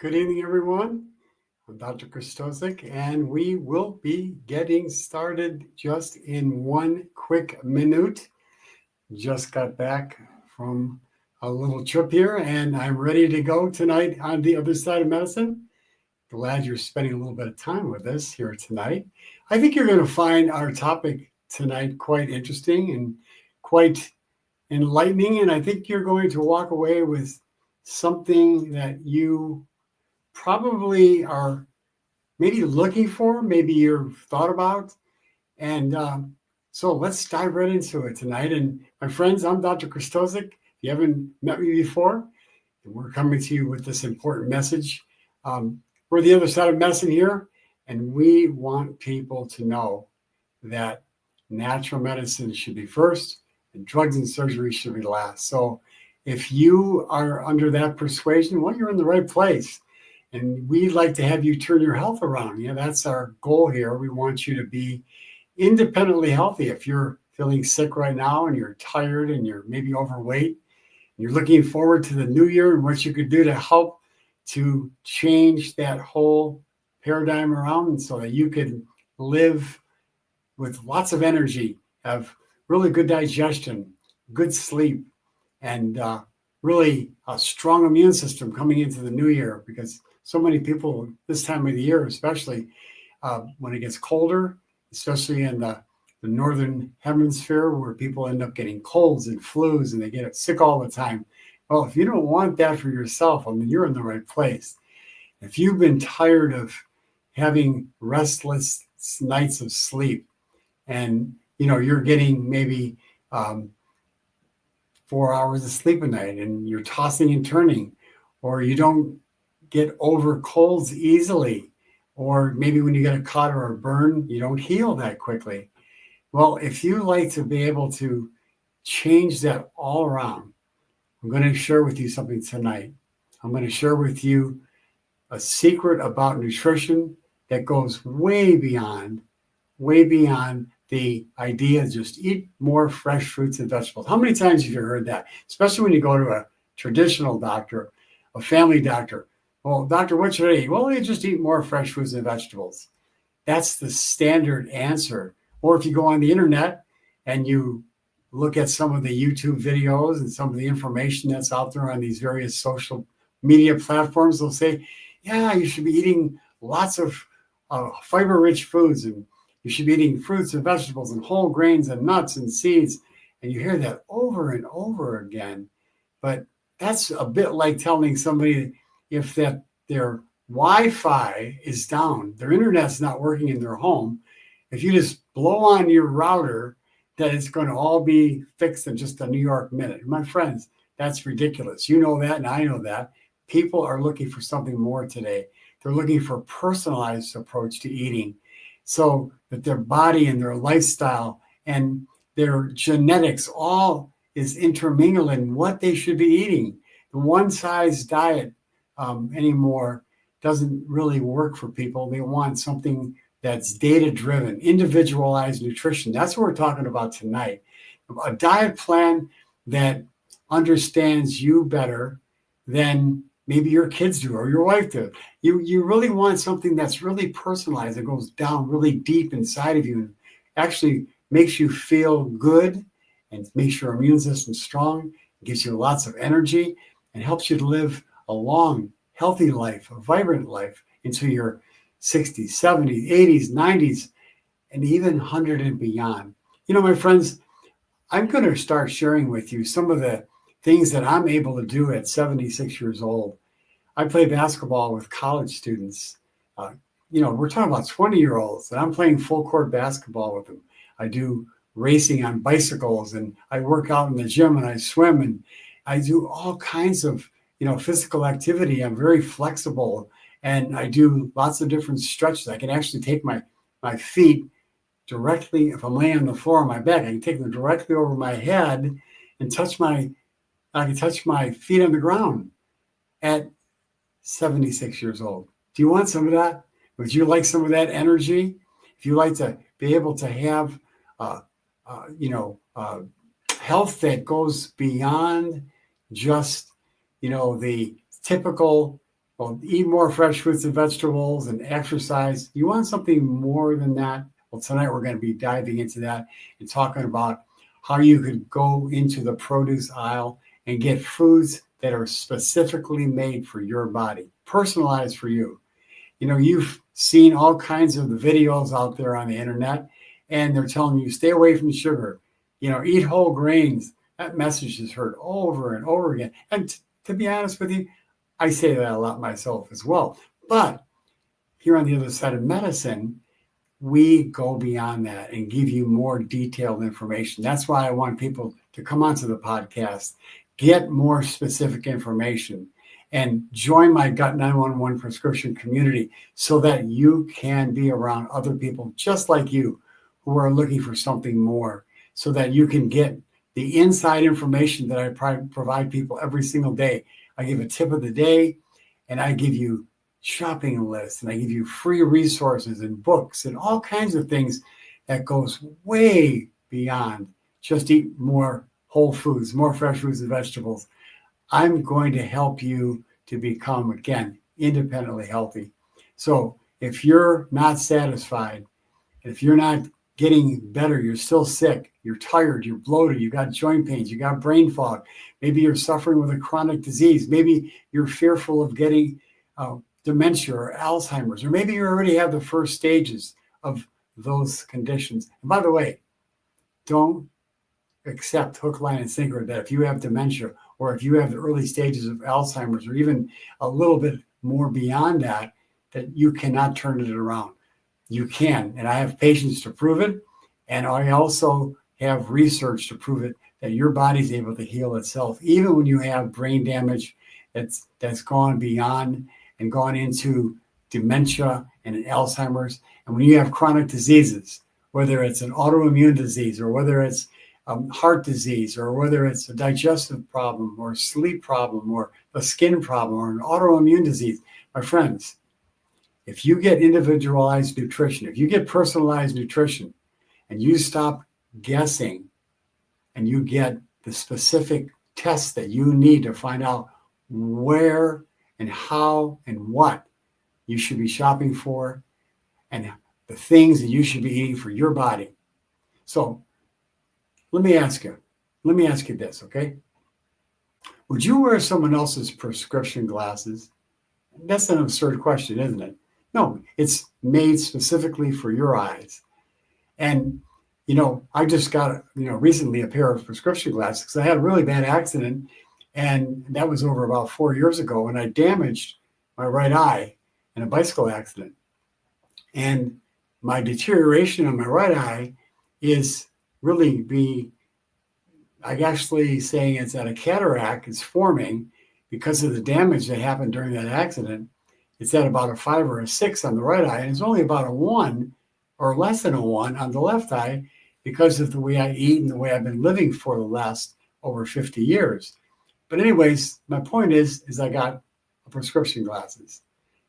Good evening, everyone. I'm Dr. Krystosik, and we will be getting started just in one quick minute. Just got back from a little trip here, and I'm ready to go tonight on the other side of medicine. Glad you're spending a little bit of time with us here tonight. I think you're going to find our topic tonight quite interesting and quite enlightening, and I think you're going to walk away with something that you probably are maybe looking for, maybe you've thought about. And so let's dive right into it tonight. And my friends, I'm Dr. Krystosik. If you haven't met me before, we're coming to you with this important message. We're the other side of medicine here, and we want people to know that natural medicine should be first and drugs and surgery should be last. So if you are under that persuasion, well, you're in the right place. And we'd like to have you turn your health around. That's our goal here. We want you to be independently healthy. If you're feeling sick right now and you're tired and you're maybe overweight, and you're looking forward to the new year and what you could do to help to change that whole paradigm around so that you can live with lots of energy, have really good digestion, good sleep, and really a strong immune system coming into the new year, because so many people this time of the year, especially when it gets colder, especially in the northern hemisphere where people end up getting colds and flus and they get sick all the time. Well, if you don't want that for yourself, I mean, you're in the right place. If you've been tired of having restless nights of sleep and you're getting maybe 4 hours of sleep a night and you're tossing and turning, or you don't get over colds easily, or maybe when you get a cut or a burn, you don't heal that quickly. Well, if you like to be able to change that all around, I'm going to share with you something tonight. I'm going to share with you a secret about nutrition that goes way beyond the idea of just eat more fresh fruits and vegetables. How many times have you heard that? Especially when you go to a traditional doctor, a family doctor. Well, doctor, what should I eat? Well, you just eat more fresh fruits and vegetables. That's the standard answer. Or if you go on the internet and you look at some of the YouTube videos and some of the information that's out there on these various social media platforms, they'll say, yeah, you should be eating lots of fiber-rich foods, and you should be eating fruits and vegetables and whole grains and nuts and seeds. And you hear that over and over again. But that's a bit like telling somebody if that their Wi-Fi is down, their internet's not working in their home, if you just blow on your router, that it's going to all be fixed in just a New York minute. My friends, that's ridiculous. You know that, and I know that. People are looking for something more today. They're looking for a personalized approach to eating so that their body and their lifestyle and their genetics all is intermingled in what they should be eating. The one-size diet anymore doesn't really work for people. They want something that's data-driven, individualized nutrition. That's what we're talking about tonight. A diet plan that understands you better than maybe your kids do or your wife do. You really want something that's really personalized, that goes down really deep inside of you and actually makes you feel good and makes your immune system strong, gives you lots of energy, and helps you to live a long, healthy life, a vibrant life into your 60s, 70s, 80s, 90s, and even 100 and beyond. My friends, I'm going to start sharing with you some of the things that I'm able to do at 76 years old. I play basketball with college students. We're talking about 20-year-olds, and I'm playing full court basketball with them. I do racing on bicycles, and I work out in the gym, and I swim, and I do all kinds of physical activity. I'm very flexible, and I do lots of different stretches. I can actually take my feet directly, if I'm laying on the floor on my back, I can take them directly over my head and I can touch my feet on the ground at 76 years old. Do you want some of that? Would you like some of that energy? If you like to be able to have, health that goes beyond just, the typical Well, eat more fresh fruits and vegetables and exercise. You want something more than that? Well, tonight we're going to be diving into that and talking about how you could go into the produce aisle and get foods that are specifically made for your body, personalized for you. You've seen all kinds of the videos out there on the internet, and they're telling you stay away from sugar, eat whole grains. That message is heard over and over again. And to be honest with you, I say that a lot myself as well. But here on the other side of medicine, we go beyond that and give you more detailed information. That's why I want people to come onto the podcast, get more specific information, and join my Gut 911 prescription community so that you can be around other people just like you who are looking for something more, so that you can get the inside information that I provide people every single day. I give a tip of the day, and I give you shopping lists, and I give you free resources and books and all kinds of things that goes way beyond just eat more whole foods, more fresh fruits and vegetables. I'm going to help you to become, again, independently healthy. So if you're not satisfied, if you're not getting better, you're still sick, you're tired, you're bloated, you got joint pains, you got brain fog, maybe you're suffering with a chronic disease, maybe you're fearful of getting dementia or Alzheimer's, or maybe you already have the first stages of those conditions. And by the way, don't accept hook, line, and sinker that if you have dementia or if you have the early stages of Alzheimer's or even a little bit more beyond that, that you cannot turn it around. You can, and I have patients to prove it, and I also have research to prove it, that your body's able to heal itself, even when you have brain damage that's gone beyond and gone into dementia and Alzheimer's. And when you have chronic diseases, whether it's an autoimmune disease or whether it's heart disease or whether it's a digestive problem or a sleep problem or a skin problem or an autoimmune disease, my friends, if you get individualized nutrition, if you get personalized nutrition and you stop guessing and you get the specific tests that you need to find out where and how and what you should be shopping for and the things that you should be eating for your body. So let me ask you this, okay? Would you wear someone else's prescription glasses? That's an absurd question, isn't it? No, it's made specifically for your eyes. And, I just got, recently a pair of prescription glasses because I had a really bad accident. And that was over about 4 years ago. And I damaged my right eye in a bicycle accident. And my deterioration on my right eye is really I'm actually saying it's that a cataract is forming because of the damage that happened during that accident. It's at about a 5 or a 6 on the right eye, and it's only about a 1 or less than a 1 on the left eye because of the way I eat and the way I've been living for the last over 50 years. But anyways, my point is I got prescription glasses,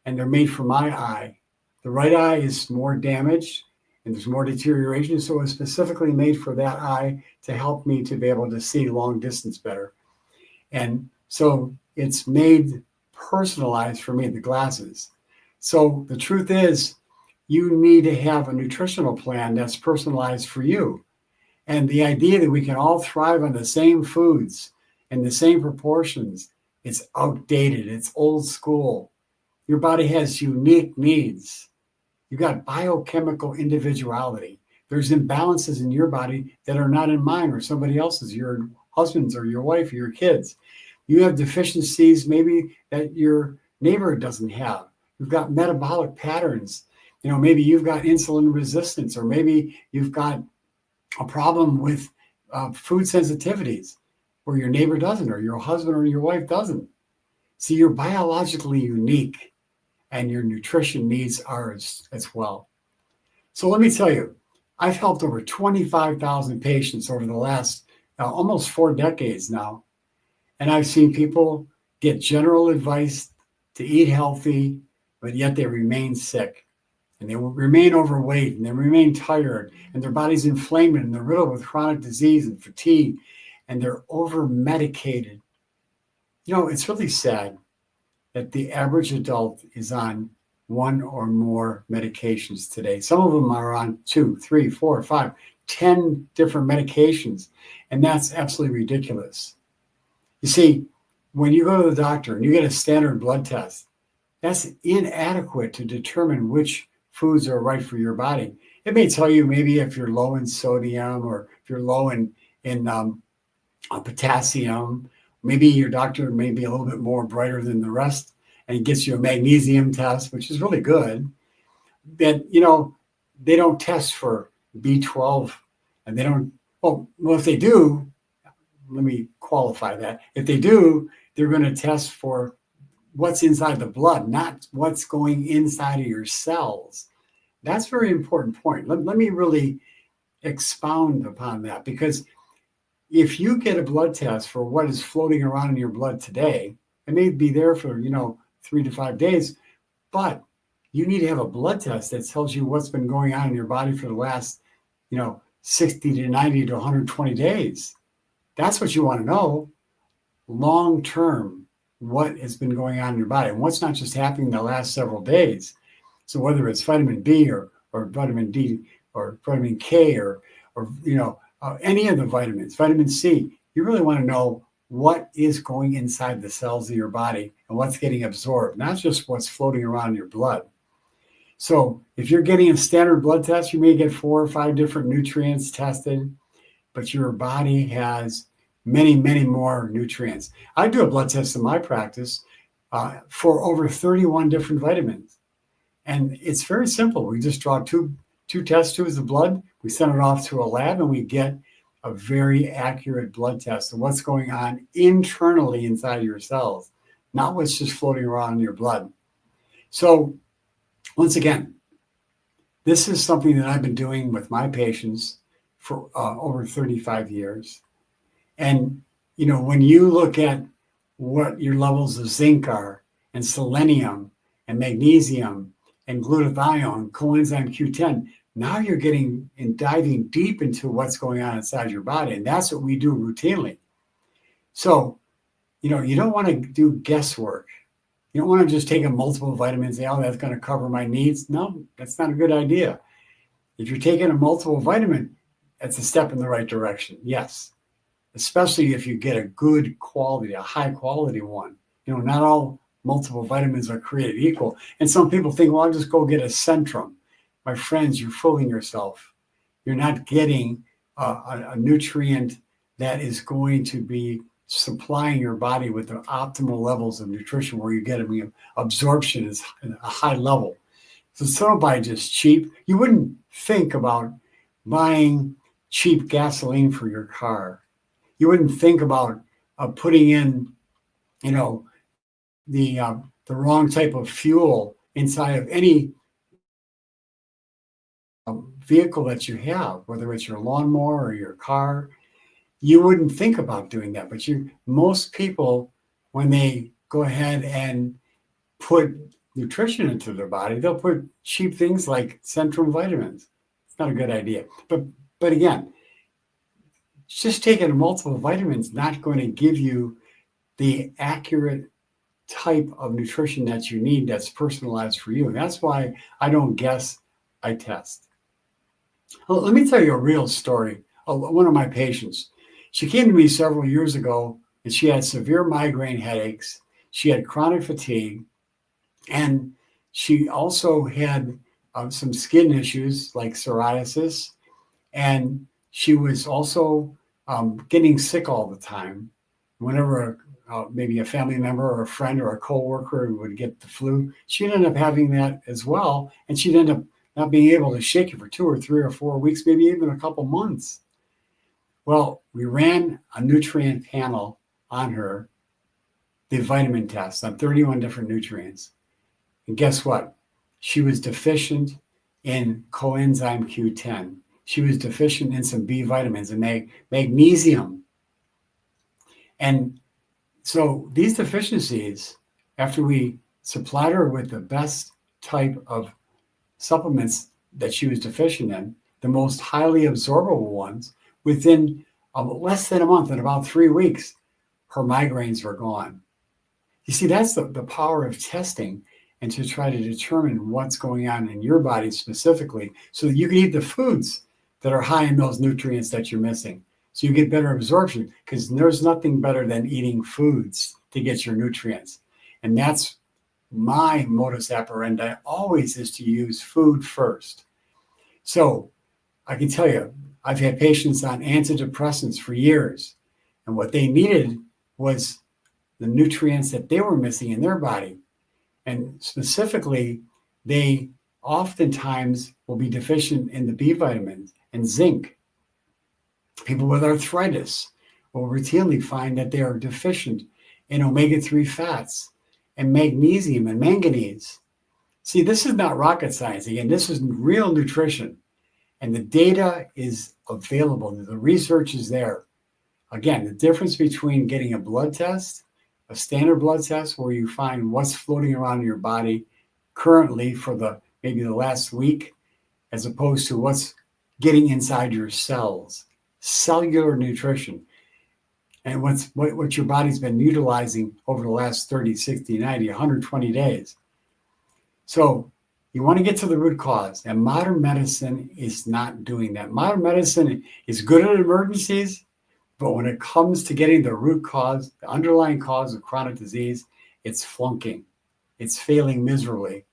and they're made for my eye. The right eye is more damaged, and there's more deterioration, so it's specifically made for that eye to help me to be able to see long distance better. And so it's made personalized for me, the glasses. So the truth is, you need to have a nutritional plan that's personalized for you. And the idea that we can all thrive on the same foods in the same proportions, it's outdated, it's old school. Your body has unique needs. You've got biochemical individuality. There's imbalances in your body that are not in mine or somebody else's, your husband's or your wife or your kids. You have deficiencies maybe that your neighbor doesn't have. You've got metabolic patterns. Maybe you've got insulin resistance, or maybe you've got a problem with food sensitivities where your neighbor doesn't, or your husband or your wife doesn't. See, you're biologically unique, and your nutrition needs are as well. So let me tell you, I've helped over 25,000 patients over the last almost 4 decades now. And I've seen people get general advice to eat healthy, but yet they remain sick, and they will remain overweight, and they remain tired, and their body's inflamed, and they're riddled with chronic disease and fatigue, and they're over medicated. It's really sad. that the average adult is on one or more medications today. Some of them are on 2, 3, 4, 5, 10 different medications, and that's absolutely ridiculous. You see, when you go to the doctor and you get a standard blood test, that's inadequate to determine which foods are right for your body. It may tell you maybe if you're low in sodium or if you're low in potassium. Maybe your doctor may be a little bit more brighter than the rest and he gets you a magnesium test, which is really good. Then, they don't test for B12 and they don't, well, if they do, let me qualify that. If they do, they're going to test for what's inside the blood, not what's going inside of your cells. That's a very important point. Let me really expound upon that, because if you get a blood test for what is floating around in your blood today, it may be there for, 3 to 5 days, but you need to have a blood test that tells you what's been going on in your body for the last, 60 to 90 to 120 days. That's what you want to know long term, what has been going on in your body and what's not just happening in the last several days. So whether it's vitamin B or vitamin D or vitamin K or any of the vitamins, vitamin C, you really want to know what is going inside the cells of your body and what's getting absorbed, not just what's floating around in your blood. So if you're getting a standard blood test, you may get 4 or 5 different nutrients tested, but your body has many, many more nutrients. I do a blood test in my practice for over 31 different vitamins. And it's very simple. We just draw two test tubes of blood. We send it off to a lab and we get a very accurate blood test of what's going on internally inside your cells, not what's just floating around in your blood. So once again, this is something that I've been doing with my patients for over 35 years. And, when you look at what your levels of zinc are and selenium and magnesium and glutathione, coenzyme Q10, now you're getting and diving deep into what's going on inside your body. And that's what we do routinely. So, you don't want to do guesswork. You don't want to just take a multiple vitamins and say, oh, that's going to cover my needs. No, that's not a good idea. If you're taking a multiple vitamin, that's a step in the right direction. Yes. Especially if you get a good quality, a high quality one. Not all multiple vitamins are created equal. And some people think, well, I'll just go get a Centrum. My friends, you're fooling yourself. You're not getting a nutrient that is going to be supplying your body with the optimal levels of nutrition where you get absorption is at a high level. So don't buy just cheap. You wouldn't think about buying cheap gasoline for your car. You wouldn't think about putting in, the wrong type of fuel inside of any vehicle that you have, whether it's your lawnmower or your car. You wouldn't think about doing that, but most people, when they go ahead and put nutrition into their body, they'll put cheap things like Centrum vitamins. It's not a good idea. But again, just taking multiple vitamins not going to give you the accurate type of nutrition that you need that's personalized for you. And that's why I don't guess, I test. Well, let me tell you a real story. One of my patients, she came to me several years ago and she had severe migraine headaches. She had chronic fatigue, and she also had some skin issues like psoriasis. And she was also getting sick all the time. Whenever maybe a family member or a friend or a coworker would get the flu, she'd end up having that as well. And she'd end up not being able to shake it for 2 or 3 or 4 weeks, maybe even a couple months. Well, we ran a nutrient panel on her, the vitamin test on 31 different nutrients. And guess what? She was deficient in coenzyme Q10. She was deficient in some B vitamins and magnesium. And so these deficiencies, after we supplied her with the best type of supplements that she was deficient in, the most highly absorbable ones, within less than a month, in about 3 weeks, her migraines were gone. You see, that's the power of testing and to try to determine what's going on in your body specifically so that you can eat the foods that are high in those nutrients that you're missing. So you get better absorption, because there's nothing better than eating foods to get your nutrients. And that's my modus operandi always, is to use food first. So I can tell you, I've had patients on antidepressants for years, and what they needed was the nutrients that they were missing in their body. And specifically, they oftentimes will be deficient in the B vitamins and zinc. People with arthritis will routinely find that they are deficient in omega-3 fats and magnesium and manganese. See, this is not rocket science. Again, this is real nutrition. And the data is available. The research is there. Again, the difference between getting a blood test, a standard blood test where you find what's floating around in your body currently for maybe the last week, as opposed to what's getting inside your cells, cellular nutrition, and what your body's been utilizing over the last 30, 60, 90, 120 days. So you want to get to the root cause, and modern medicine is not doing that. Modern medicine is good at emergencies, but when it comes to getting the root cause, the underlying cause of chronic disease, it's flunking. It's failing miserably.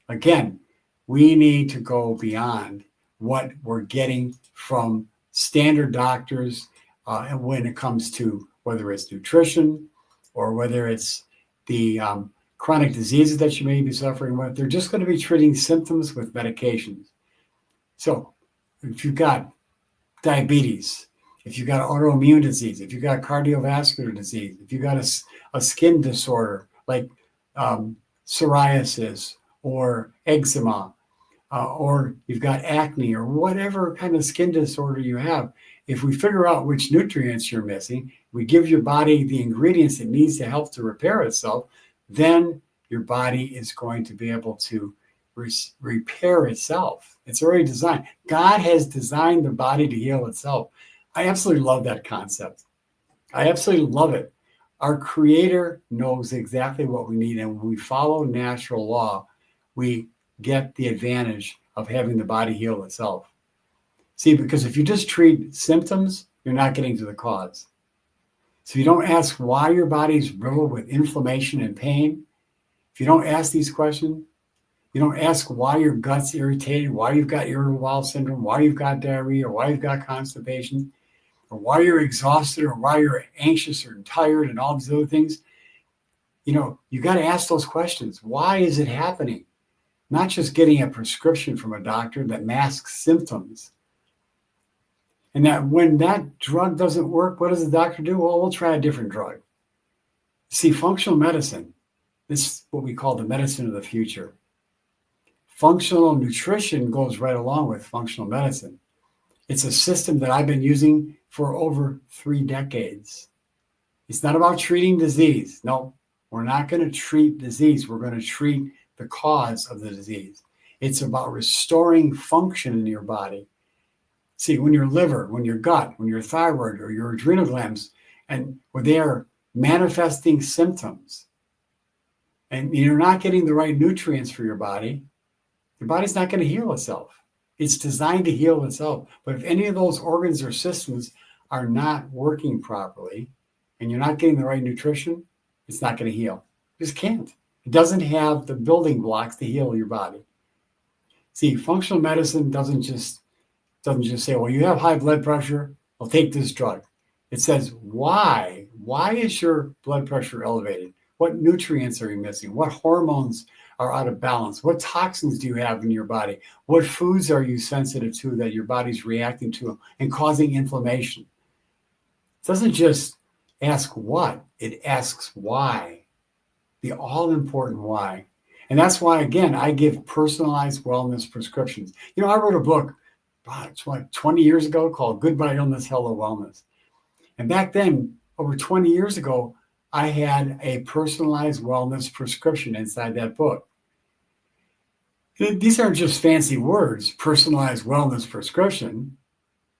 Again, we need to go beyond what we're getting from standard doctors and when it comes to whether it's nutrition or whether it's the chronic diseases that you may be suffering with. They're just going to be treating symptoms with medications. So if you've got diabetes, if you've got autoimmune disease, if you've got cardiovascular disease, if you've got a skin disorder like psoriasis or eczema, or you've got acne or whatever kind of skin disorder you have, if we figure out which nutrients you're missing, we give your body the ingredients it needs to help to repair itself, then your body is going to be able to repair itself. It's already designed. God has designed the body to heal itself. I absolutely love that concept. I absolutely love it. Our Creator knows exactly what we need, and when we follow natural law, we get the advantage of having the body heal itself. See, because if you just treat symptoms, you're not getting to the cause. So if you don't ask why your body's riddled with inflammation and pain, if you don't ask these questions, you don't ask why your gut's irritated, why you've got irritable bowel syndrome, why you've got diarrhea, or why you've got constipation, or why you're exhausted, or why you're anxious or tired, and all these other things, you got to ask those questions. Why is it happening? Not just getting a prescription from a doctor that masks symptoms. And that when that drug doesn't work, what does the doctor do? Well, we'll try a different drug. See, functional medicine, this is what we call the medicine of the future. Functional nutrition goes right along with functional medicine. It's a system that I've been using for over 3 decades. It's not about treating disease. No, we're not going to treat disease. We're going to treat the cause of the disease. It's about restoring function in your body. See, when your liver, when your gut, when your thyroid or your adrenal glands, and when they are manifesting symptoms, and you're not getting the right nutrients for your body's not going to heal itself. It's designed to heal itself. But if any of those organs or systems are not working properly, and you're not getting the right nutrition, it's not going to heal. It just can't. It doesn't have the building blocks to heal your body. See, functional medicine doesn't just say, well, you have high blood pressure, well, take this drug. It says, why? Why is your blood pressure elevated? What nutrients are you missing? What hormones are out of balance? What toxins do you have in your body? What foods are you sensitive to that your body's reacting to and causing inflammation? It doesn't just ask what, it asks why. The all-important why. And that's why, again, I give personalized wellness prescriptions. I wrote a book, it's 20 years ago called Goodbye Illness, Hello Wellness. And back then, over 20 years ago, I had a personalized wellness prescription inside that book. These aren't just fancy words, personalized wellness prescription.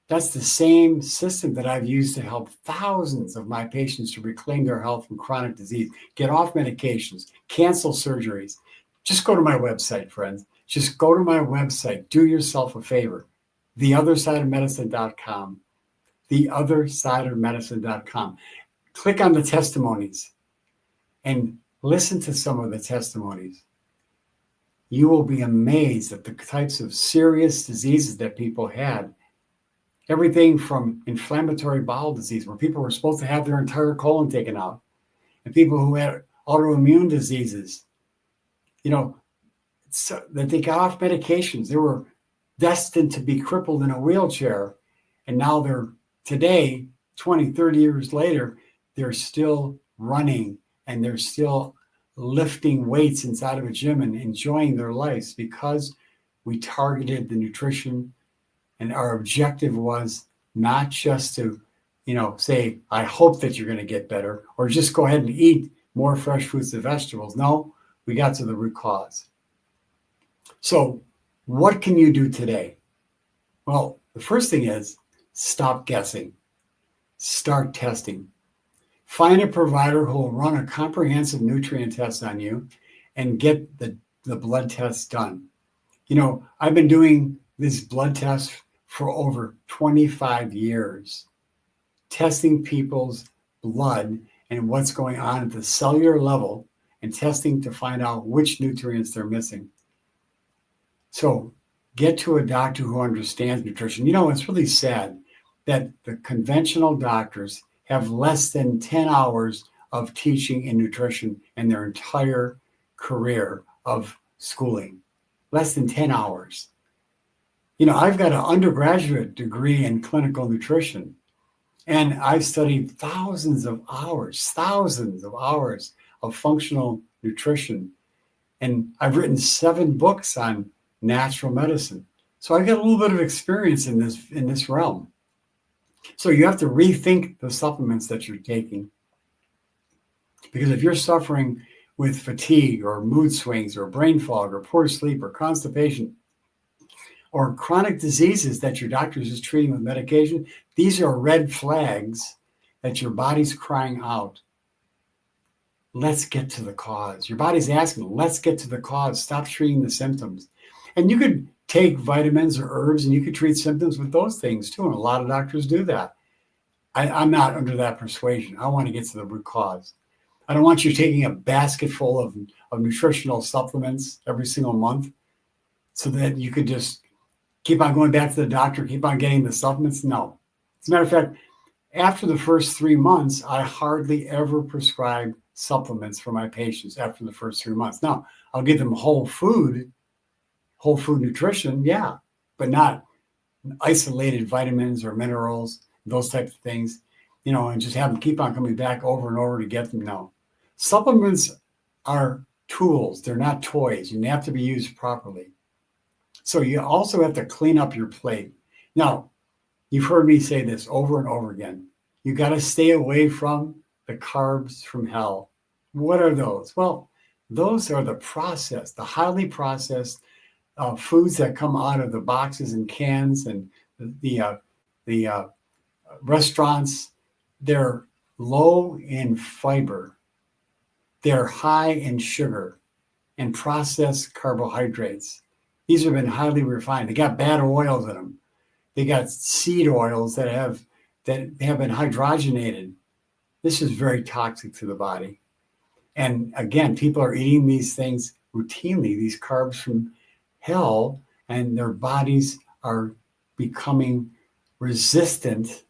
That's the same system that I've used to help thousands of my patients to reclaim their health from chronic disease, get off medications, cancel surgeries. Just go to my website, friends. Just go to my website. Do yourself a favor. theothersideofmedicine.com. theothersideofmedicine.com. Click on the testimonies and listen to some of the testimonies. You will be amazed at the types of serious diseases that people had. Everything from inflammatory bowel disease, where people were supposed to have their entire colon taken out, and people who had autoimmune diseases, so that they got off medications. They were destined to be crippled in a wheelchair. And now today, 20, 30 years later, they're still running and they're still lifting weights inside of a gym and enjoying their lives because we targeted the nutrition. And our objective was not just to, say, I hope that you're going to get better, or just go ahead and eat more fresh fruits and vegetables. No, we got to the root cause. So what can you do today? Well, the first thing is stop guessing. Start testing. Find a provider who will run a comprehensive nutrient test on you and get the blood test done. I've been doing this blood test for over 25 years, testing people's blood and what's going on at the cellular level and testing to find out which nutrients they're missing. So get to a doctor who understands nutrition. It's really sad that the conventional doctors have less than 10 hours of teaching in nutrition in their entire career of schooling. Less than 10 hours. I've got an undergraduate degree in clinical nutrition, and I've studied thousands of hours of functional nutrition. And I've written 7 books on natural medicine. So I've got a little bit of experience in this realm. So you have to rethink the supplements that you're taking. Because if you're suffering with fatigue or mood swings or brain fog or poor sleep or constipation or chronic diseases that your doctor is just treating with medication, these are red flags that your body's crying out. Let's get to the cause. Your body's asking, let's get to the cause. Stop treating the symptoms. And you could take vitamins or herbs and you could treat symptoms with those things too. And a lot of doctors do that. I'm not under that persuasion. I want to get to the root cause. I don't want you taking a basket full of nutritional supplements every single month so that you could just keep on going back to the doctor, keep on getting the supplements. No. As a matter of fact, after the first 3 months, I hardly ever prescribe supplements for my patients after the first 3 months. Now, I'll give them whole food nutrition, yeah, but not isolated vitamins or minerals, those types of things, and just have them keep on coming back over and over to get them. No. Supplements are tools. They're not toys. You have to be used properly. So you also have to clean up your plate. Now, you've heard me say this over and over again. You got to stay away from the carbs from hell. What are those? Well, those are the highly processed foods that come out of the boxes and cans and the restaurants. They're low in fiber. They're high in sugar and processed carbohydrates. These have been highly refined. They got bad oils in them. They got seed oils that have been hydrogenated. This is very toxic to the body. And again, people are eating these things routinely, these carbs from hell, and their bodies are becoming resistant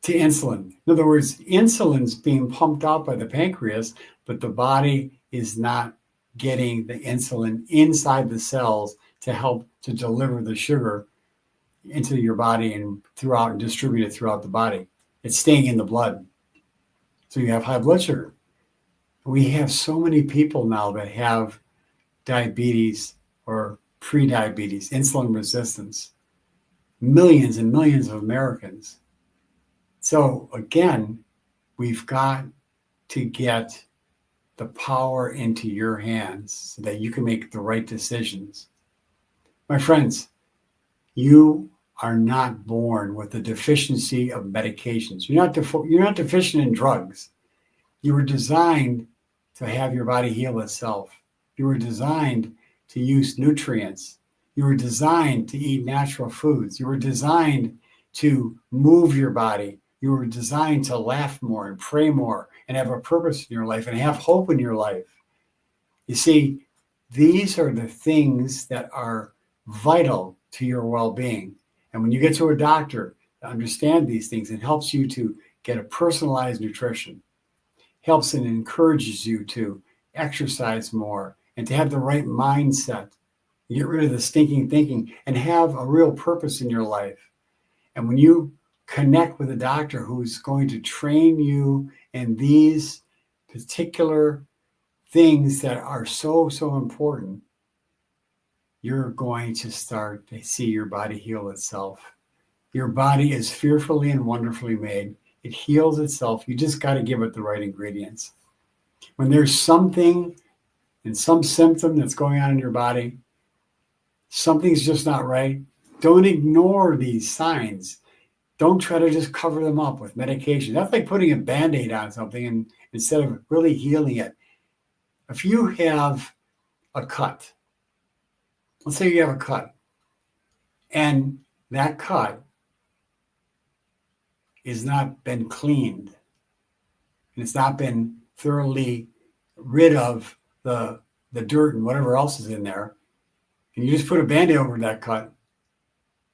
to insulin. In other words, insulin's being pumped out by the pancreas, but the body is not getting the insulin inside the cells to help to deliver the sugar into your body and throughout and distribute it throughout the body. It's staying in the blood. So you have high blood sugar. We have so many people now that have diabetes or pre-diabetes, insulin resistance, millions and millions of Americans. So again, we've got to get the power into your hands so that you can make the right decisions. My friends, you are not born with the deficiency of medications. You're not deficient in drugs. You were designed to have your body heal itself. You were designed to use nutrients. You were designed to eat natural foods. You were designed to move your body. You were designed to laugh more and pray more and have a purpose in your life and have hope in your life. You see, these are the things that are vital to your well-being. And when you get to a doctor to understand these things, it helps you to get a personalized nutrition, helps and encourages you to exercise more and to have the right mindset, get rid of the stinking thinking and have a real purpose in your life. And when you connect with a doctor who's going to train you in these particular things that are so, so important, you're going to start to see your body heal itself. Your body is fearfully and wonderfully made. It heals itself. You just got to give it the right ingredients. When there's something and some symptom that's going on in your body, something's just not right, don't ignore these signs. Don't try to just cover them up with medication. That's like putting a Band-Aid on something and instead of really healing it. If you have a cut, let's say you have a cut, and that cut has not been cleaned, and it's not been thoroughly rid of the dirt and whatever else is in there, and you just put a Band-Aid over that cut,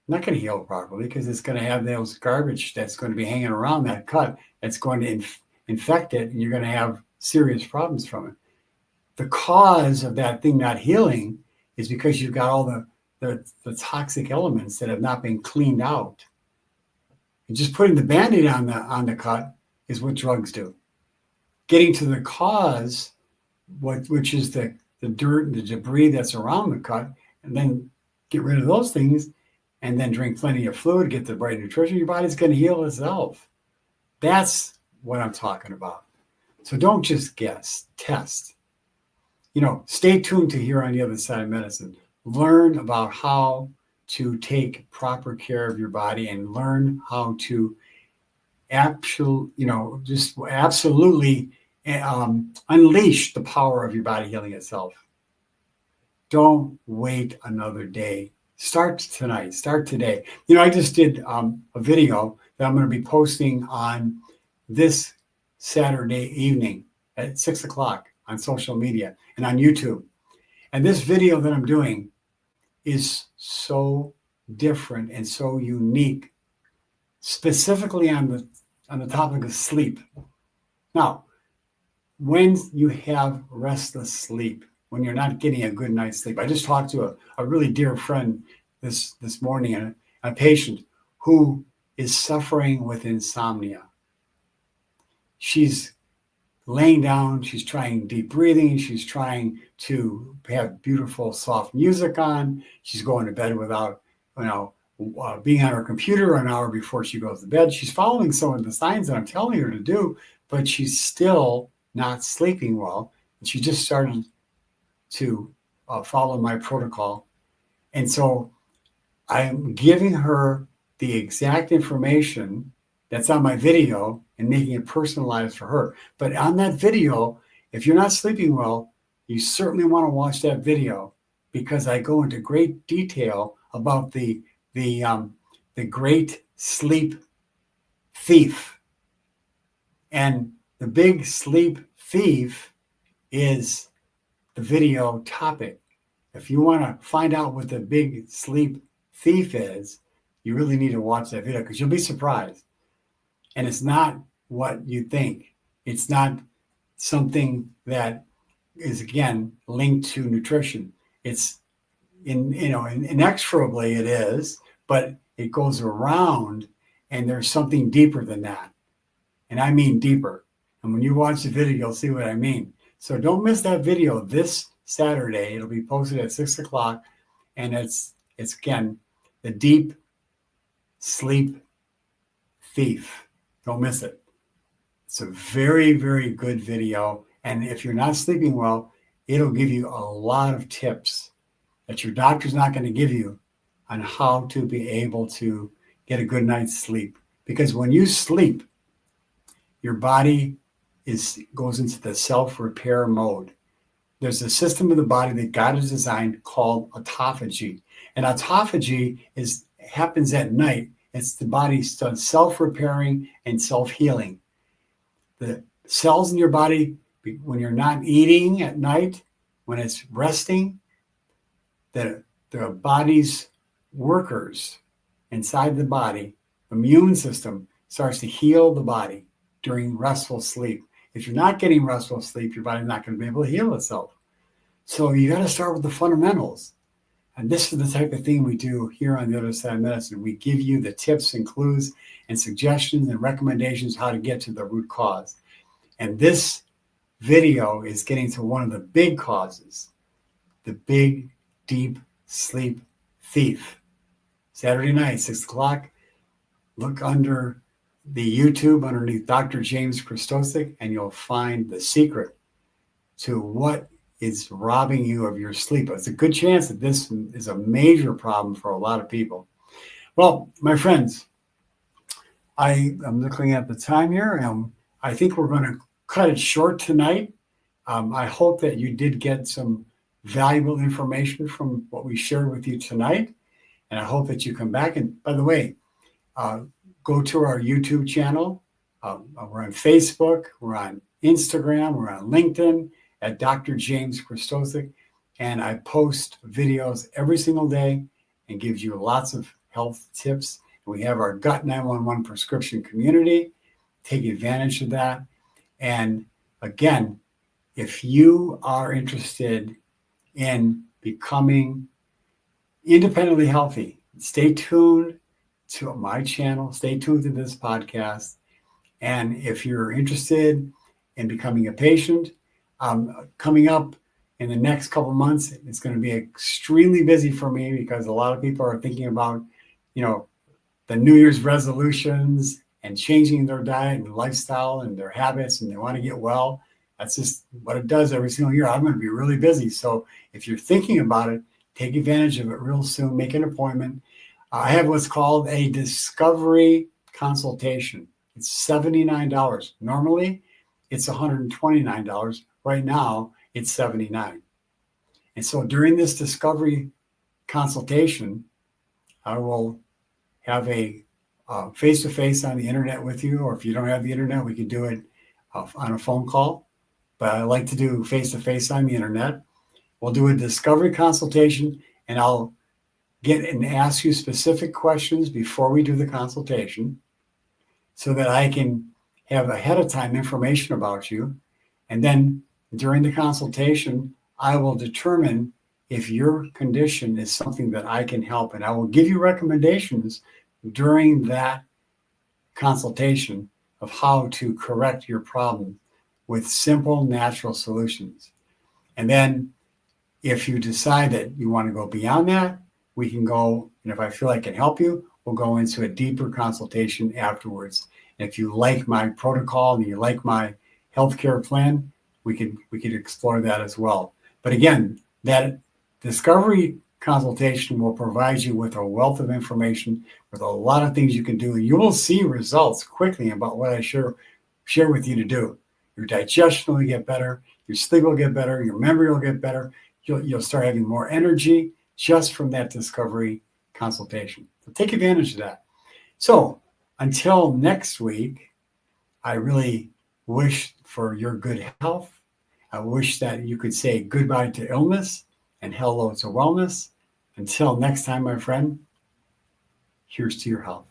not going to heal properly because it's going to have those garbage that's going to be hanging around that cut that's going to infect it, and you're going to have serious problems from it. The cause of that thing not healing is because you've got all the toxic elements that have not been cleaned out. And just putting the Band-Aid on the cut is what drugs do. Getting to the cause, which is the dirt and the debris that's around the cut, and then get rid of those things, and then drink plenty of fluid, get the right nutrition, your body's going to heal itself. That's what I'm talking about. So don't just guess, test. Stay tuned to Here on the Other Side of Medicine. Learn about how to take proper care of your body and learn how to absolutely unleash the power of your body healing itself. Don't wait another day. Start tonight. Start today. I just did a video that I'm going to be posting on this Saturday evening at 6:00 on social media and on YouTube. And this video that I'm doing is so different and so unique, specifically on the topic of sleep. Now, when you have restless sleep, when you're not getting a good night's sleep, I just talked to a really dear friend this morning, a patient who is suffering with insomnia. She's laying down, she's trying deep breathing, she's trying to have beautiful soft music on, she's going to bed without being on her computer an hour before she goes to bed. She's following some of the signs that I'm telling her to do, but she's still not sleeping well. And she just started to follow my protocol. And so I'm giving her the exact information that's on my video and making it personalized for her. But on that video, if you're not sleeping well, you certainly want to watch that video because I go into great detail about the great sleep thief. And the big sleep thief is the video topic. If you want to find out what the big sleep thief is, you really need to watch that video because you'll be surprised. And it's not what you think. It's not something that is, again, linked to nutrition. It's inexorably it is, but it goes around and there's something deeper than that. And I mean deeper. And when you watch the video, you'll see what I mean. So don't miss that video this Saturday. It'll be posted at 6:00. And it's again, the deep sleep thief. Don't miss it. It's a very, very good video. And if you're not sleeping well, it'll give you a lot of tips that your doctor's not going to give you on how to be able to get a good night's sleep. Because when you sleep, your body goes into the self-repair mode. There's a system of the body that God has designed called autophagy. And autophagy happens at night. It's the body self-repairing and self-healing. The cells in your body, when you're not eating at night, when it's resting, the body's workers inside the body, immune system, starts to heal the body during restful sleep. If you're not getting restful sleep, your body's not going to be able to heal itself. So you got to start with the fundamentals. And this is the type of thing we do here on the Other Side of Medicine. We give you the tips and clues and suggestions and recommendations how to get to the root cause. And this video is getting to one of the big causes, the big, deep sleep thief. Saturday night, 6 o'clock, look under the YouTube underneath Dr. James Krystosik, and you'll find the secret to what is robbing you of your sleep. It's a good chance that this is a major problem for a lot of people. Well, my friends, I'm looking at the time here. I think we're going to cut it short tonight. I hope that you did get some valuable information from what we shared with you tonight. And I hope that you come back. And by the way, go to our YouTube channel. We're on Facebook. We're on Instagram. We're on LinkedIn at Dr. James Krystosik. And I post videos every single day and gives you lots of health tips. We have our Gut 911 prescription community. Take advantage of that. And again, if you are interested in becoming independently healthy, stay tuned to my channel, stay tuned to this podcast. And if you're interested in becoming a patient, coming up in the next couple of months, it's going to be extremely busy for me because a lot of people are thinking about, the New Year's resolutions and changing their diet and lifestyle and their habits, and they want to get well. That's just what it does every single year. I'm going to be really busy. So if you're thinking about it, take advantage of it real soon. Make an appointment. I have what's called a discovery consultation. It's $79. Normally, it's $129. Right now, it's $79. And so during this discovery consultation, I will have a face-to-face on the internet with you, or if you don't have the internet, we can do it on a phone call. But I like to do face-to-face on the internet. We'll do a discovery consultation, and I'll get and ask you specific questions before we do the consultation so that I can have ahead of time information about you. And then during the consultation, I will determine if your condition is something that I can help. And I will give you recommendations during that consultation of how to correct your problem with simple, natural solutions. And then if you decide that you want to go beyond that, we can go, and if I feel I can help you, we'll go into a deeper consultation afterwards. And if you like my protocol and you like my healthcare plan, we could explore that as well. But again, that discovery consultation will provide you with a wealth of information with a lot of things you can do. And you will see results quickly about what I share with you to do. Your digestion will get better, your sleep will get better, your memory will get better. You'll start having more energy just from that discovery consultation. So take advantage of that. So until next week, I really wish for your good health. I wish that you could say goodbye to illness and hello to wellness. Until next time, my friend, here's to your health.